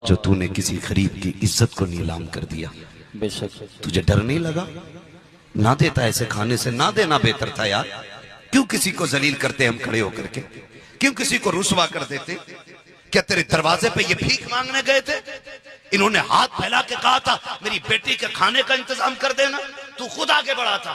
جو تو نے کسی غریب کی عزت کو نیلام کر دیا، بے شک تجھے ڈر نہیں لگا؟ نہ دیتا ایسے کھانے سے، نہ دینا بہتر تھا یار۔ کیوں کسی کو ذلیل کرتے ہم کھڑے ہو کر کے؟ کیوں کسی کو رسوا کر دیتے؟ کیا تیرے دروازے پہ یہ بھیک مانگنے گئے تھے؟ انہوں نے ہاتھ پھیلا کے کہا تھا میری بیٹی کے کھانے کا انتظام کر دینا، تو خود آگے بڑھا تھا۔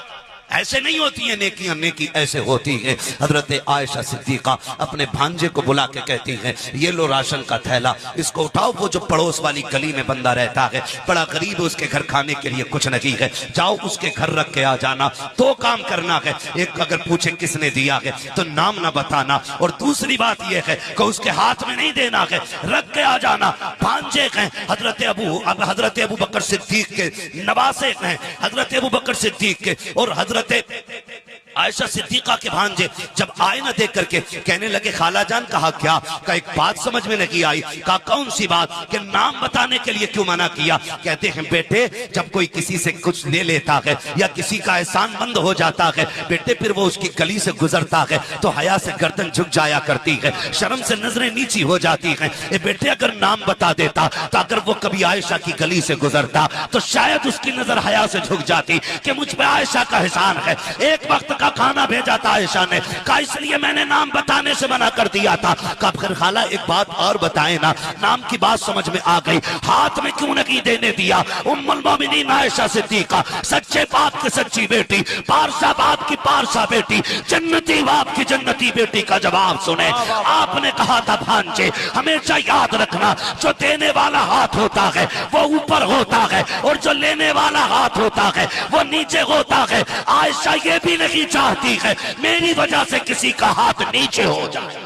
ایسے نہیں ہوتی ہیں نیکیاں، نیکی ایسے ہوتی ہے۔ حضرت عائشہ صدیقہ اپنے بھانجے کو بلا کے کہتی ہیں یہ لو راشن کا تھیلا، اس کو اٹھاؤ، وہ جو پڑوس والی گلی میں بندہ رہتا ہے، بڑا غریب ہے، اس کے گھر کھانے کے لیے کچھ نہیں ہے، جاؤ اس کے گھر رکھ کے آ جانا۔ دو کام کرنا ہے، ایک اگر پوچھے کس نے دیا ہے تو نام نہ بتانا، اور دوسری بات یہ ہے کہ اس کے ہاتھ میں نہیں دینا ہے، رکھ کے آ جانا۔ بھانجے ہیں حضرت ابو بکر صدیق کے، نواسے ہیں حضرت ابو بکر صدیق کے، اور حضرت عائشہ صدیقہ کے بھانجے جب آئے نہ دیکھ کر کے کہنے لگے خالہ جان کہا کیا؟ کہا ایک بات سمجھ میں نہیں آئی۔ کہا کون سی بات؟ کہ نام بتانے کے لیے کیوں منع کیا؟ کہتے ہیں بیٹے جب کوئی کسی سے کچھ لے لیتا ہے یا کسی کا احسان مند ہو جاتا ہے بیٹے، پھر وہ اس کی گلی سے گزرتا ہے تو حیا سے گردن جھک جایا کرتی ہے، شرم سے نظریں نیچی ہو جاتی ہیں۔ اے بیٹے اگر نام بتا دیتا تو اگر وہ کبھی عائشہ کی گلی سے گزرتا تو شاید اس کی نظر حیا سے جھک جاتی کہ مجھ پہ عائشہ کا احسان ہے، ایک وقت کا کھانا بھیجا تھا عائشہ نے، کہا اس لیے میں نے نام بتانے سے منع کر دیا تھا۔ کہا پھر خالہ ایک بات اور بتائیں نا، نام کی بات سمجھ میں آ گئی، ہاتھ میں کیوں نہیں دینے دیا؟ ام المومنین عائشہ صدیقہ، سچے باپ کی سچی بیٹی، پارسا باپ کی پارسا بیٹی، جنتی باپ کی جنتی بیٹی کا جواب سنیں۔ آپ نے کہا تھا بھانجے ہمیشہ یاد رکھنا، جو دینے والا ہاتھ ہوتا ہے وہ اوپر ہوتا ہے، اور جو لینے والا ہاتھ ہوتا ہے وہ نیچے ہوتا ہے۔ عائشہ یہ بھی نہیں چاہتی ہے میری وجہ سے کسی کا ہاتھ نیچے ہو جائے۔